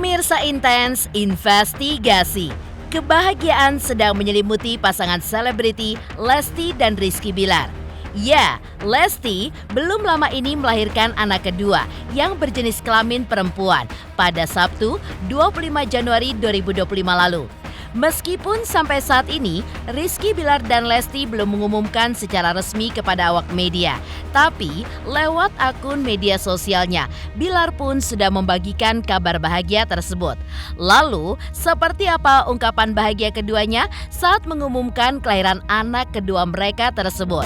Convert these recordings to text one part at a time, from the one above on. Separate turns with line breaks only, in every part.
Pemirsa Intens Investigasi, kebahagiaan sedang menyelimuti pasangan selebriti Lesti dan Rizky Bilar. Ya, Lesti belum lama ini melahirkan anak kedua yang berjenis kelamin perempuan pada Sabtu 25 Januari 2025 lalu. Meskipun sampai saat ini, Rizky Bilar dan Lesti belum mengumumkan secara resmi kepada awak media. Tapi, lewat akun media sosialnya, Bilar pun sudah membagikan kabar bahagia tersebut. Lalu, seperti apa ungkapan bahagia keduanya saat mengumumkan kelahiran anak kedua mereka tersebut?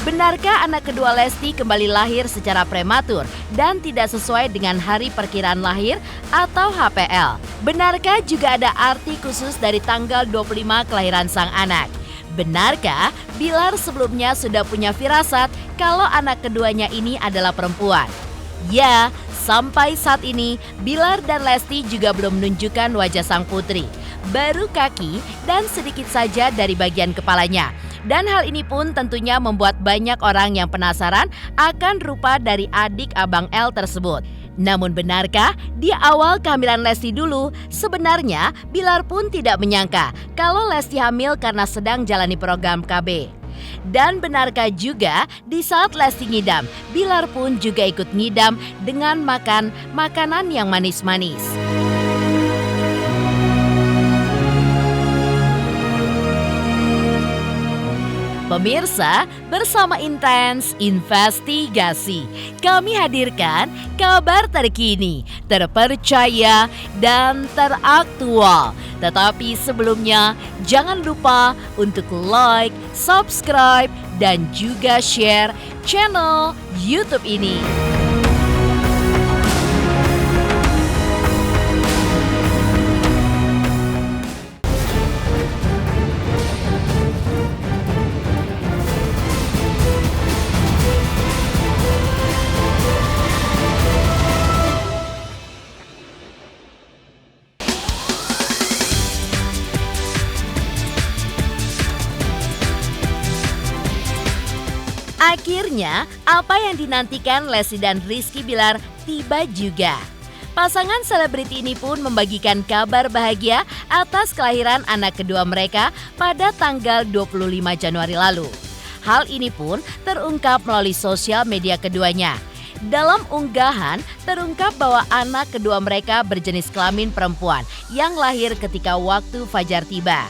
Benarkah anak kedua Lesti kembali lahir secara prematur dan tidak sesuai dengan hari perkiraan lahir atau HPL? Benarkah juga ada arti khusus dari tanggal 25 kelahiran sang anak? Benarkah Bilar sebelumnya sudah punya firasat kalau anak keduanya ini adalah perempuan? Ya, sampai saat ini Bilar dan Lesti juga belum menunjukkan wajah sang putri. Baru kaki dan sedikit saja dari bagian kepalanya. Dan hal ini pun tentunya membuat banyak orang yang penasaran akan rupa dari adik Abang L tersebut. Namun benarkah di awal kehamilan Lesti dulu, sebenarnya Bilar pun tidak menyangka kalau Lesti hamil karena sedang jalani program KB. Dan benarkah juga di saat Lesti ngidam, Bilar pun juga ikut ngidam dengan makan makanan yang manis-manis. Pemirsa, bersama Intens Investigasi, kami hadirkan kabar terkini, terpercaya, dan teraktual. Tetapi sebelumnya, jangan lupa untuk like, subscribe, dan juga share channel YouTube ini. Akhirnya, apa yang dinantikan Lesti dan Rizky Bilar tiba juga. Pasangan selebriti ini pun membagikan kabar bahagia atas kelahiran anak kedua mereka pada tanggal 25 Januari lalu. Hal ini pun terungkap melalui sosial media keduanya. Dalam unggahan, terungkap bahwa anak kedua mereka berjenis kelamin perempuan yang lahir ketika waktu fajar tiba.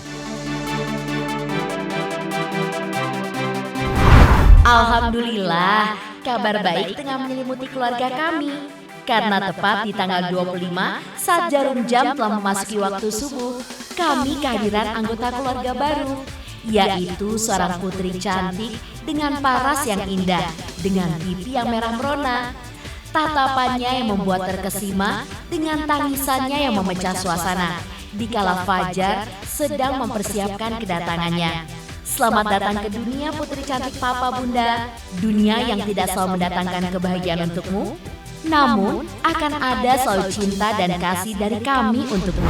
Alhamdulillah, kabar baik tengah menyelimuti keluarga kami. Karena tepat di tanggal 25 saat jarum jam telah memasuki waktu subuh, kami kehadiran anggota keluarga baru, yaitu seorang putri cantik dengan paras yang indah, dengan pipi yang merah merona. Tatapannya yang membuat terkesima dengan tangisannya yang memecah suasana dikala Fajar sedang mempersiapkan kedatangannya. Selamat datang ke dunia putri cantik papa bunda, dunia yang tidak selalu mendatangkan kebahagiaan untukmu, namun akan ada selalu cinta dan kasih dari kami untukmu.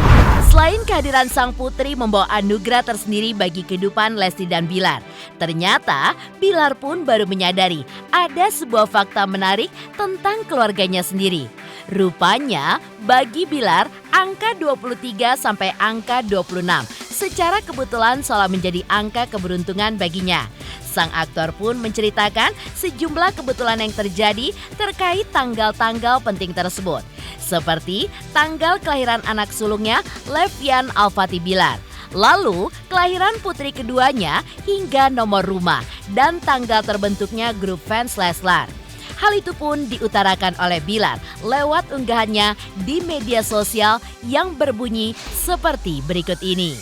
Selain kehadiran sang putri membawa anugerah tersendiri bagi kehidupan Lesti dan Bilar, ternyata Bilar pun baru menyadari ada sebuah fakta menarik tentang keluarganya sendiri. Rupanya bagi Bilar angka 23 sampai angka 26 secara kebetulan seolah menjadi angka keberuntungan baginya. Sang aktor pun menceritakan sejumlah kebetulan yang terjadi terkait tanggal-tanggal penting tersebut. Seperti tanggal kelahiran anak sulungnya Levian Alfati Bilar. Lalu kelahiran putri keduanya hingga nomor rumah dan tanggal terbentuknya grup fans Leslar. Hal itu pun diutarakan oleh Bilar lewat unggahannya di media sosial yang berbunyi seperti berikut ini.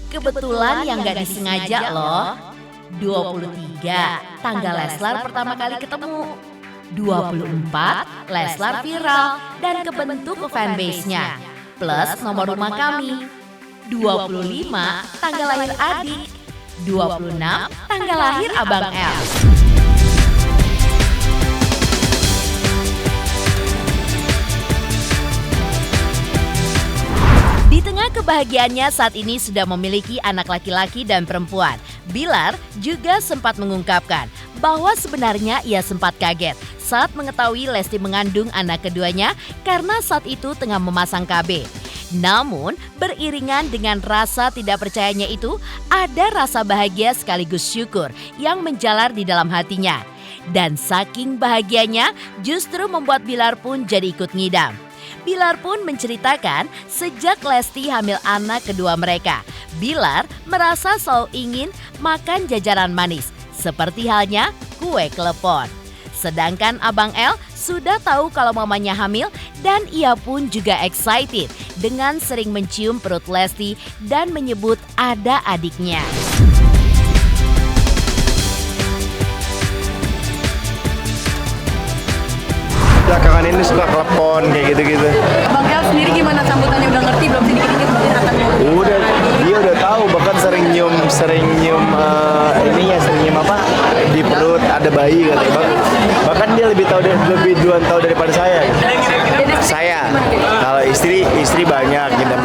Kebetulan yang gak disengaja loh. 23, tanggal Leslar pertama kali ketemu. 24, Leslar viral dan kebentuk fanbase-nya. Plus nomor rumah kami. 25, tanggal lahir adik. 26, tanggal lahir Abang L. Di tengah kebahagiaannya saat ini sudah memiliki anak laki-laki dan perempuan, Bilar juga sempat mengungkapkan bahwa sebenarnya ia sempat kaget saat mengetahui Lesti mengandung anak keduanya karena saat itu tengah memasang KB. Namun, beriringan dengan rasa tidak percayanya itu, ada rasa bahagia sekaligus syukur yang menjalar di dalam hatinya. Dan saking bahagianya, justru membuat Bilar pun jadi ikut ngidam. Bilar pun menceritakan sejak Lesti hamil anak kedua mereka, Bilar merasa selalu ingin makan jajanan manis, seperti halnya kue klepon. Sedangkan Abang El sudah tahu kalau mamanya hamil dan ia pun juga excited dengan sering mencium perut Lesti dan menyebut ada adiknya.
Belakangan ini suka telepon kayak gitu-gitu.
Bang El sendiri gimana sambutannya, udah ngerti belum sih dikit-dikit mungkin akan
Udah, dia udah tahu, bahkan sering nyium apa di perut ada bayi katanya bang. Bahkan dia lebih duluan tahu daripada saya. Saya, kalau istri banyak gitu.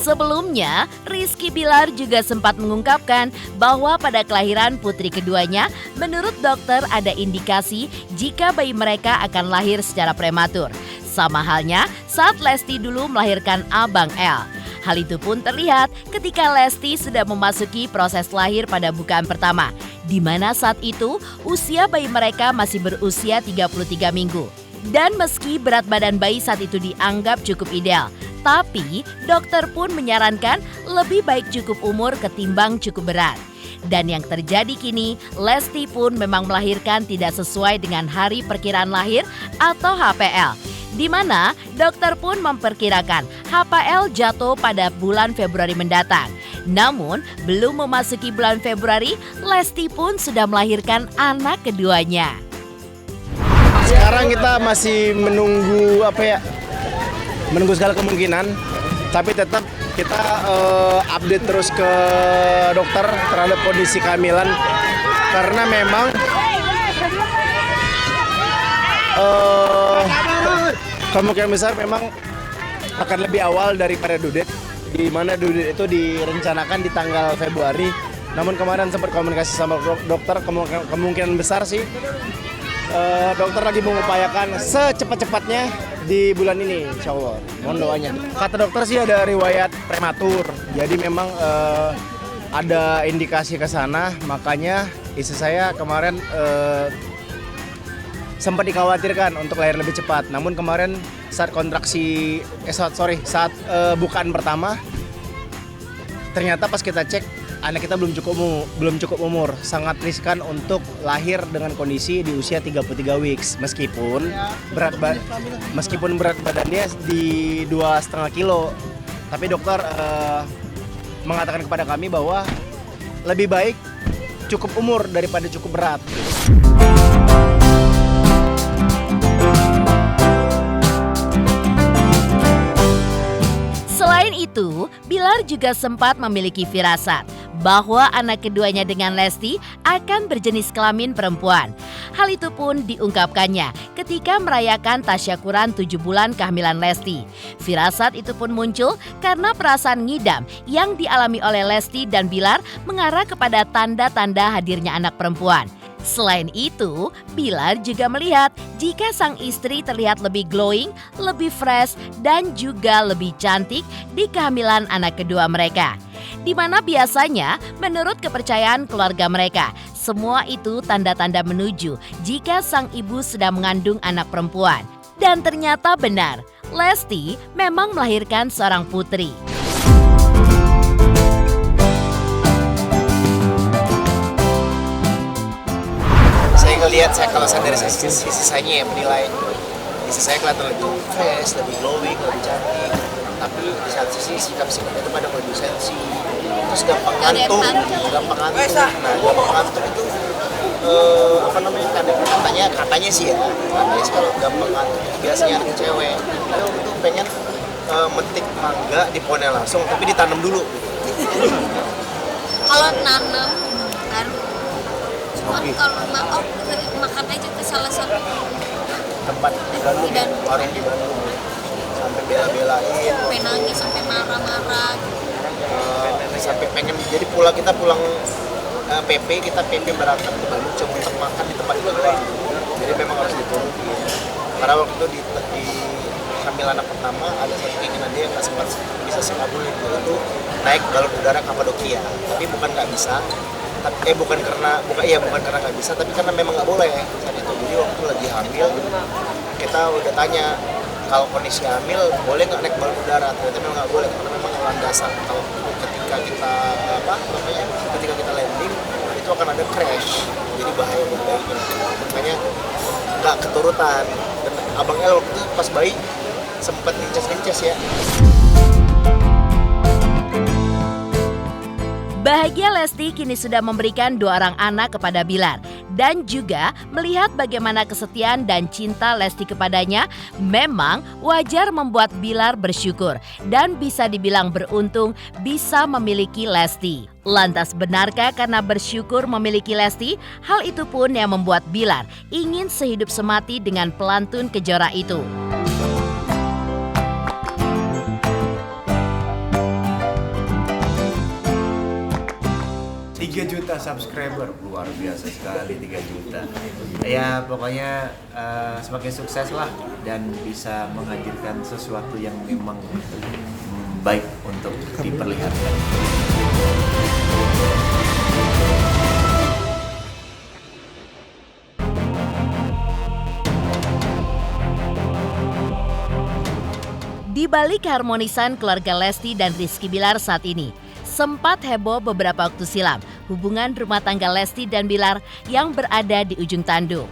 Sebelumnya, Rizky Bilar juga sempat mengungkapkan bahwa pada kelahiran putri keduanya, menurut dokter ada indikasi jika bayi mereka akan lahir secara prematur. Sama halnya saat Lesti dulu melahirkan Abang El. Hal itu pun terlihat ketika Lesti sudah memasuki proses lahir pada bukaan pertama, di mana saat itu usia bayi mereka masih berusia 33 minggu. Dan meski berat badan bayi saat itu dianggap cukup ideal, tapi dokter pun menyarankan lebih baik cukup umur ketimbang cukup berat. Dan yang terjadi kini, Lesti pun memang melahirkan tidak sesuai dengan hari perkiraan lahir atau HPL. Di mana dokter pun memperkirakan HPL jatuh pada bulan Februari mendatang. Namun, belum memasuki bulan Februari, Lesti pun sudah melahirkan anak keduanya.
Sekarang kita masih menunggu segala kemungkinan, tapi tetap kita update terus ke dokter terhadap kondisi kehamilan, karena memang kemungkinan besar memang akan lebih awal daripada due date, di mana due date itu direncanakan di tanggal Februari. Namun kemarin sempat komunikasi sama dokter, kemungkinan besar sih dokter lagi mengupayakan secepat-cepatnya di bulan ini, insya Allah. Mohon doanya. Kata dokter sih ada riwayat prematur, jadi memang ada indikasi ke sana. Makanya istri saya kemarin sempat dikhawatirkan untuk lahir lebih cepat. Namun kemarin saat saat bukaan pertama, ternyata pas kita cek anak kita belum cukup umur, sangat riskan untuk lahir dengan kondisi di usia 33 weeks, meskipun berat badannya di 2,5 kilo. Tapi dokter mengatakan kepada kami bahwa lebih baik cukup umur daripada cukup berat.
Selain itu, Bilar juga sempat memiliki firasat bahwa anak keduanya dengan Lesti akan berjenis kelamin perempuan. Hal itu pun diungkapkannya ketika merayakan tasyakuran 7 bulan kehamilan Lesti. Firasat itu pun muncul karena perasaan ngidam yang dialami oleh Lesti dan Bilar mengarah kepada tanda-tanda hadirnya anak perempuan. Selain itu, Bilar juga melihat jika sang istri terlihat lebih glowing, lebih fresh, dan juga lebih cantik di kehamilan anak kedua mereka. Di mana biasanya menurut kepercayaan keluarga mereka, semua itu tanda-tanda menuju jika sang ibu sedang mengandung anak perempuan. Dan ternyata benar, Lesti memang melahirkan seorang putri.
Kalau saya dari sisi saya yang menilai, istri saya kelihatan lebih fresh, lebih glowing, lebih cantik. Tapi di satu sisi sikap-sikapnya itu pada lebih sensi, terus gampang ngantuk. Nah, gampang ngantuk itu katanya sih kalau gampang ngantuk itu biasanya anak cewek. Tapi waktu itu pengen metik mangga di pohonnya langsung, tapi ditanam dulu.
Kalau nanam baru, cuma kalau makan aja ke salah satu
tempat di Bandung, orang di Bandung, sampai bela-belain,
sampai nangis, sampai marah-marah,
sampai pengen, jadi kita pulang
PP, kita PP berangkat ke Bandung cuma untuk makan di tempat itu lain. Jadi memang harus dituruti. Karena waktu itu di hamil anak pertama ada satu keinginan dia yang nggak sempat bisa mengabulin itu naik balon udara Kapadokia. Tapi bukan nggak bisa, bukan karena nggak bisa, tapi karena memang nggak boleh saat itu. Jadi waktu lagi hamil kita udah tanya kalau kondisi hamil boleh nggak naik balon udara, ternyata memang nggak boleh karena memang landasan kalau ketika kita landing itu akan ada crash, jadi bahaya buat bayinya. Makanya nggak keturutan. Dan abang El waktu itu pas bayi sempat inces ya.
Bahagia Lesti kini sudah memberikan 2 orang anak kepada Bilar dan juga melihat bagaimana kesetiaan dan cinta Lesti kepadanya memang wajar membuat Bilar bersyukur dan bisa dibilang beruntung bisa memiliki Lesti. Lantas benarkah karena bersyukur memiliki Lesti, hal itu pun yang membuat Bilar ingin sehidup semati dengan pelantun Kejora itu.
3 juta subscriber, luar biasa sekali 3 juta. Ya pokoknya semakin sukses lah dan bisa menghadirkan sesuatu yang memang baik untuk diperlihatkan.
Di balik keharmonisan keluarga Lesti dan Rizky Bilar saat ini, sempat heboh beberapa waktu silam hubungan rumah tangga Lesti dan Bilar yang berada di ujung tanduk.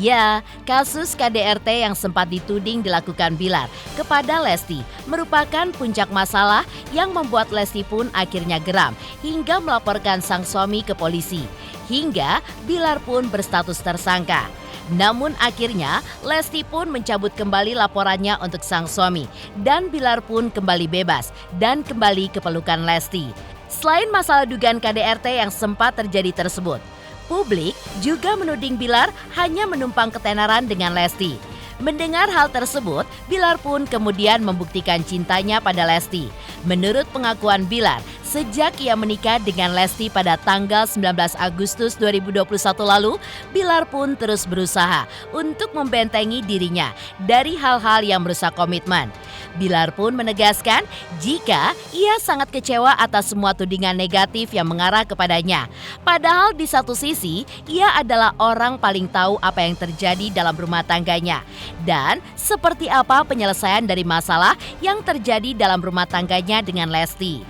Ya, kasus KDRT yang sempat dituding dilakukan Bilar kepada Lesti merupakan puncak masalah yang membuat Lesti pun akhirnya geram hingga melaporkan sang suami ke polisi. Hingga Bilar pun berstatus tersangka. Namun akhirnya Lesti pun mencabut kembali laporannya untuk sang suami dan Bilar pun kembali bebas dan kembali ke pelukan Lesti. Selain masalah dugaan KDRT yang sempat terjadi tersebut, publik juga menuding Bilar hanya menumpang ketenaran dengan Lesti. Mendengar hal tersebut, Bilar pun kemudian membuktikan cintanya pada Lesti. Menurut pengakuan Bilar, sejak ia menikah dengan Lesti pada tanggal 19 Agustus 2021 lalu, Bilar pun terus berusaha untuk membentengi dirinya dari hal-hal yang merusak komitmen. Bilar pun menegaskan jika ia sangat kecewa atas semua tudingan negatif yang mengarah kepadanya. Padahal di satu sisi, ia adalah orang paling tahu apa yang terjadi dalam rumah tangganya dan seperti apa penyelesaian dari masalah yang terjadi dalam rumah tangganya dengan Lesti.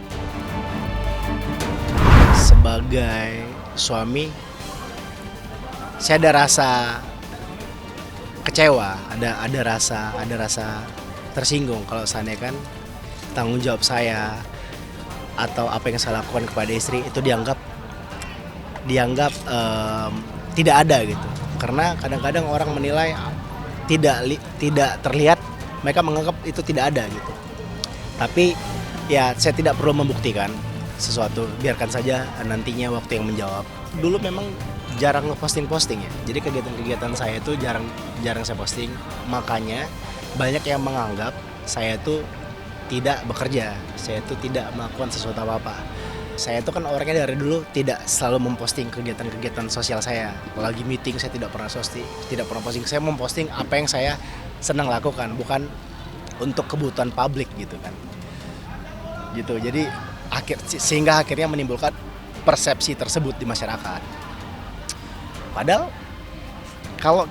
Sebagai suami, saya ada rasa kecewa, ada rasa tersinggung kalau seandainya kan tanggung jawab saya atau apa yang saya lakukan kepada istri itu dianggap tidak ada gitu. Karena kadang-kadang orang menilai tidak terlihat, mereka menganggap itu tidak ada gitu. Tapi ya saya tidak perlu membuktikan sesuatu, biarkan saja nantinya waktu yang menjawab. Dulu memang jarang ngeposting ya, jadi kegiatan saya itu jarang saya posting, makanya banyak yang menganggap saya itu tidak bekerja, saya itu tidak melakukan sesuatu apa-apa. Saya itu kan orangnya dari dulu tidak selalu memposting kegiatan-kegiatan sosial saya. Lagi meeting saya tidak pernah posting. Saya memposting apa yang saya senang lakukan, bukan untuk kebutuhan publik gitu kan. Gitu. Jadi sehingga akhirnya menimbulkan persepsi tersebut di masyarakat. Padahal kalau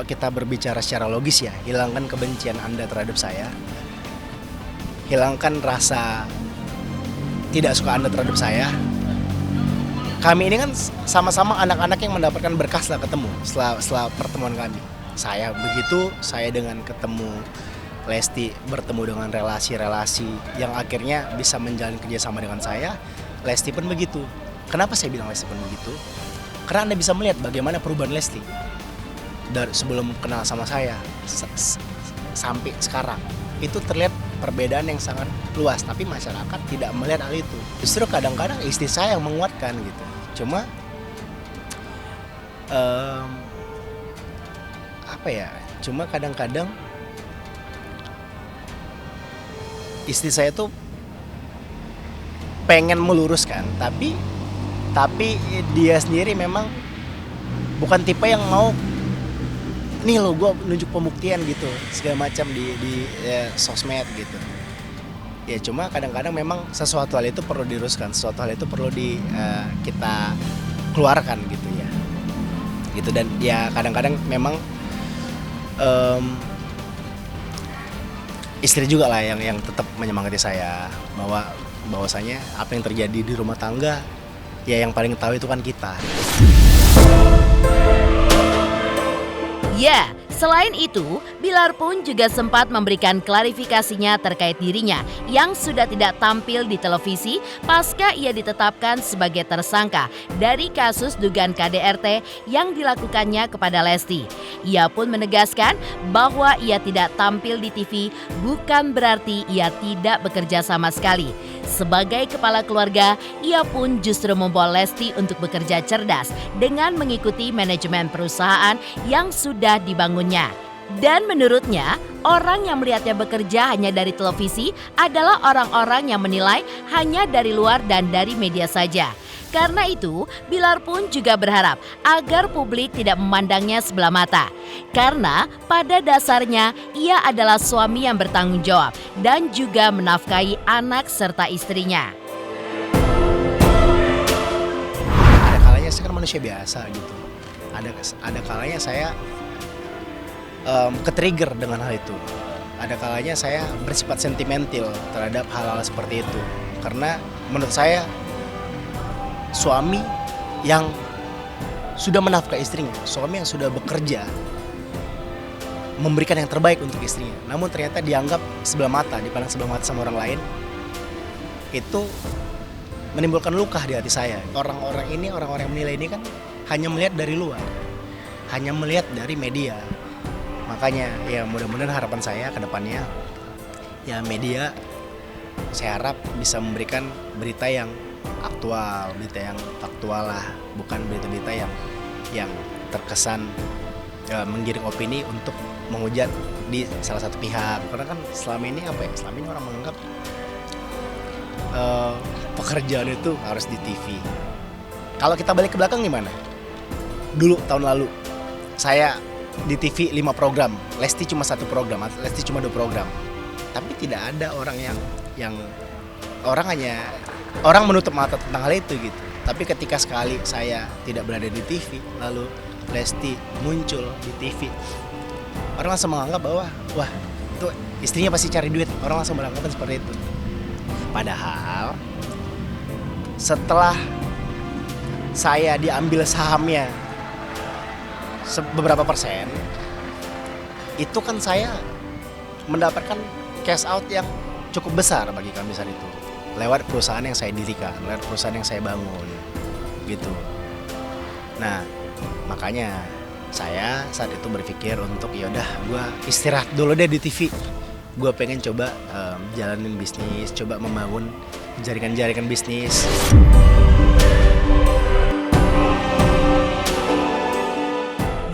kita berbicara secara logis ya, hilangkan kebencian Anda terhadap saya. Hilangkan rasa tidak suka Anda terhadap saya. Kami ini kan sama-sama anak-anak yang mendapatkan berkah setelah ketemu, setelah pertemuan kami. Saya begitu, saya dengan ketemu Lesti, bertemu dengan relasi-relasi yang akhirnya bisa menjalin kerjasama dengan saya. Lesti pun begitu. Kenapa saya bilang Lesti pun begitu? Karena Anda bisa melihat bagaimana perubahan Lesti dari sebelum kenal sama saya sampai sekarang. Itu terlihat perbedaan yang sangat luas, tapi masyarakat tidak melihat hal itu. Justru kadang-kadang istri saya yang menguatkan gitu. Cuma Cuma kadang-kadang istri saya tuh pengen meluruskan, tapi dia sendiri memang bukan tipe yang mau nih lo gue nunjuk pembuktian gitu segala macam di sosmed gitu. Ya cuma kadang-kadang memang sesuatu hal itu perlu diluruskan, sesuatu hal itu perlu kita keluarkan gitu ya. Gitu, dan ya kadang-kadang memang istri juga lah yang tetap menyemangati saya bahwasanya apa yang terjadi di rumah tangga ya yang paling tahu itu kan kita.
Ya, selain itu, Bilar pun juga sempat memberikan klarifikasinya terkait dirinya yang sudah tidak tampil di televisi pasca ia ditetapkan sebagai tersangka dari kasus dugaan KDRT yang dilakukannya kepada Lesti. Ia pun menegaskan bahwa ia tidak tampil di TV bukan berarti ia tidak bekerja sama sekali. Sebagai kepala keluarga, ia pun justru membawa Lesti untuk bekerja cerdas dengan mengikuti manajemen perusahaan yang sudah dibangunnya. Dan menurutnya, orang yang melihatnya bekerja hanya dari televisi adalah orang-orang yang menilai hanya dari luar dan dari media saja. Karena itu, Bilar pun juga berharap agar publik tidak memandangnya sebelah mata. Karena pada dasarnya ia adalah suami yang bertanggung jawab dan juga menafkahi anak serta istrinya.
Ada kalanya saya kan manusia biasa gitu. Ada kalanya saya ke-trigger dengan hal itu. Ada kalanya saya bersifat sentimental terhadap hal-hal seperti itu. Karena menurut saya suami yang sudah menafkahi istrinya, suami yang sudah bekerja, memberikan yang terbaik untuk istrinya, namun ternyata dianggap sebelah mata, dipandang sebelah mata sama orang lain, itu menimbulkan luka di hati saya. Orang-orang yang menilai ini kan hanya melihat dari luar, hanya melihat dari media. Makanya ya mudah-mudahan harapan saya ke depannya, ya media saya harap bisa memberikan berita yang aktual, berita yang faktual lah, bukan berita-berita yang terkesan menggiring opini untuk menghujat di salah satu pihak. Karena kan selama ini orang menganggap pekerjaan itu harus di TV. Kalau kita balik ke belakang gimana? Dulu tahun lalu saya di TV 5 program, Lesti cuma 1 program, Lesti cuma 2 program. Tapi tidak ada orang yang orang menutup mata tentang hal itu gitu. Tapi ketika sekali saya tidak berada di TV, lalu Lesti muncul di TV, orang langsung menganggap bahwa wah itu istrinya pasti cari duit. Orang langsung beranggapan seperti itu. Padahal setelah saya diambil sahamnya beberapa persen, itu kan saya mendapatkan cash out yang cukup besar bagi kami saat itu. Lewat perusahaan yang saya dirikan, lewat perusahaan yang saya bangun, gitu. Nah, makanya saya saat itu berpikir untuk yaudah gue istirahat dulu deh di TV. Gue pengen coba jalanin bisnis, coba membangun jaringan-jaringan bisnis.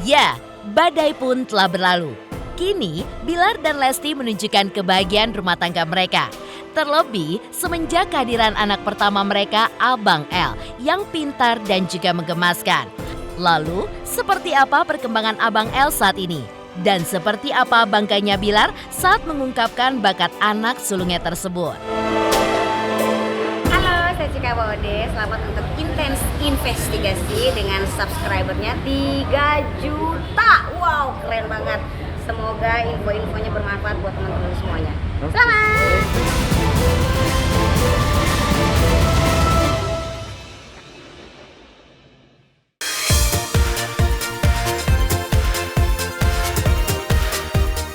Ya, badai pun telah berlalu. Kini, Bilar dan Lesti menunjukkan kebahagiaan rumah tangga mereka. Terlebih semenjak kehadiran anak pertama mereka, Abang L, yang pintar dan juga menggemaskan. Lalu, seperti apa perkembangan Abang L saat ini? Dan seperti apa bangkanya Bilar saat mengungkapkan bakat anak sulungnya tersebut?
Halo, saya Cika Bode. Selamat untuk Intens Investigasi dengan subscribernya 3 juta. Wow, keren banget. Semoga info-infonya bermanfaat buat teman-teman semuanya. Selamat!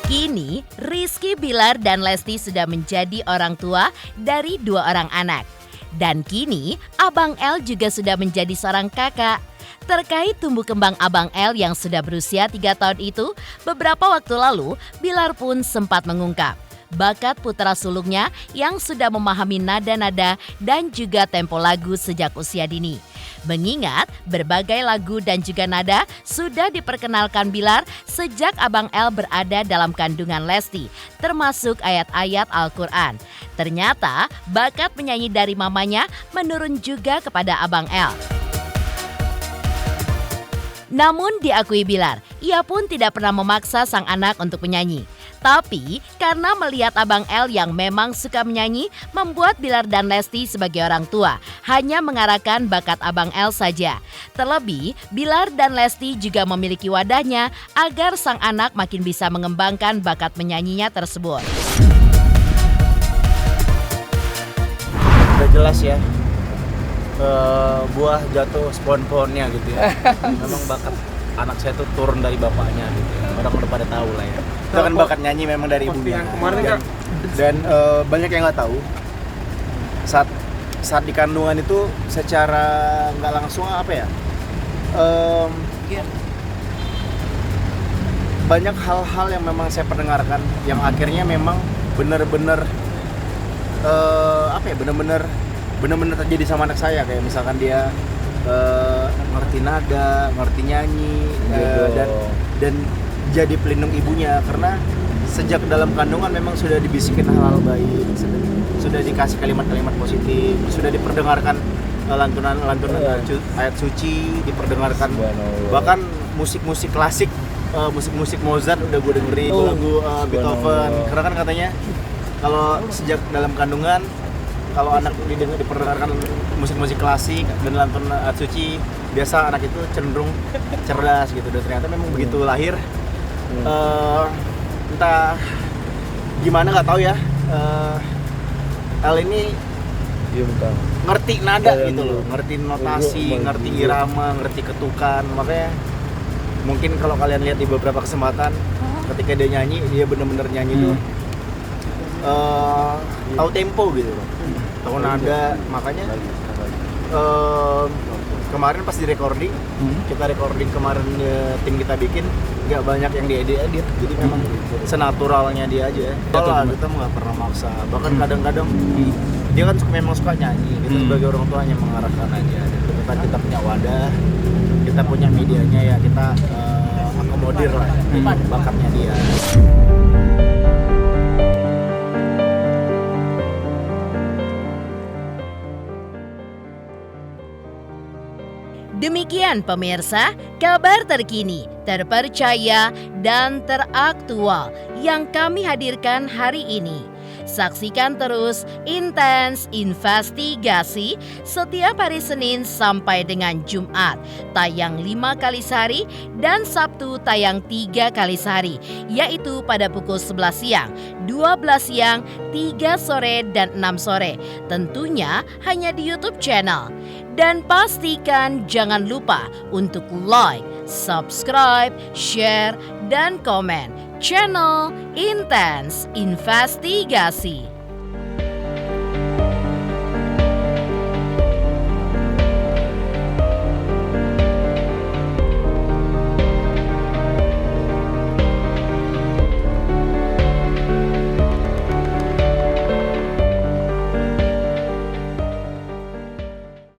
Kini, Rizky Bilar dan Lesti sudah menjadi orang tua dari 2 orang anak. Dan kini, Abang L juga sudah menjadi seorang kakak. Terkait tumbuh kembang Abang L yang sudah berusia 3 tahun itu, beberapa waktu lalu, Bilar pun sempat mengungkap bakat putra sulungnya yang sudah memahami nada-nada dan juga tempo lagu sejak usia dini. Mengingat berbagai lagu dan juga nada sudah diperkenalkan Bilar sejak Abang L berada dalam kandungan Lesti, termasuk ayat-ayat Al-Quran. Ternyata bakat menyanyi dari mamanya menurun juga kepada Abang L. Namun diakui Bilar, ia pun tidak pernah memaksa sang anak untuk menyanyi. Tapi karena melihat Abang L yang memang suka menyanyi, membuat Bilar dan Lesti sebagai orang tua hanya mengarahkan bakat Abang L saja. Terlebih, Bilar dan Lesti juga memiliki wadahnya agar sang anak makin bisa mengembangkan bakat menyanyinya tersebut.
Udah jelas ya, buah jatuh pohon-pohonnya gitu ya. Memang bakat anak saya tuh turun dari bapaknya gitu ya. Orang udah pada tahu lah ya. Itu kan bakat nyanyi memang dari ibunya. Dan banyak yang nggak tahu. Saat di kandungan itu secara nggak langsung apa ya? Banyak hal-hal yang memang saya perdengarkan yang akhirnya memang benar-benar benar-benar terjadi sama anak saya. Kayak misalkan dia ngerti nada, ngerti nyanyi, dan jadi pelindung ibunya, karena sejak dalam kandungan memang sudah dibisikin hal-hal baik, sudah dikasih kalimat-kalimat positif, sudah diperdengarkan lantunan ayat suci, diperdengarkan bahkan musik-musik klasik, musik-musik Mozart udah gue dengerin, lagu Beethoven, karena kan katanya kalau sejak dalam kandungan, kalau anak diperdengarkan musik-musik klasik dan lantunan ayat suci, biasa anak itu cenderung cerdas gitu. Dan ternyata memang begitu lahir, entah gimana nggak tahu ya, L ini ngerti nada gitu loh, ngerti notasi, ngerti irama, ngerti ketukan. Makanya mungkin kalau kalian lihat di beberapa kesempatan ketika dia nyanyi, dia bener-bener nyanyi tuh tahu tempo gitu loh, tahu nada. Makanya kemarin pas di recording, kita recording kemarin, tim kita bikin nggak banyak yang diedit, jadi memang senaturalnya dia aja. Kalau kita nggak pernah maksa, bahkan kadang-kadang dia kan memang suka nyanyi, kita sebagai orang tuanya mengarahkan aja. Dan kita punya wadah, kita punya medianya, ya kita akomodir lah bakatnya dia.
Demikian pemirsa, kabar terkini, terpercaya, dan teraktual yang kami hadirkan hari ini. Saksikan terus Intens Investigasi setiap hari Senin sampai dengan Jumat, tayang 5 kali sehari, dan Sabtu tayang 3 kali sehari, yaitu pada pukul 11 siang, 12 siang, 3 sore, dan 6 sore. Tentunya hanya di YouTube channel. Dan pastikan jangan lupa untuk like, subscribe, share, dan komen channel Intens Investigasi.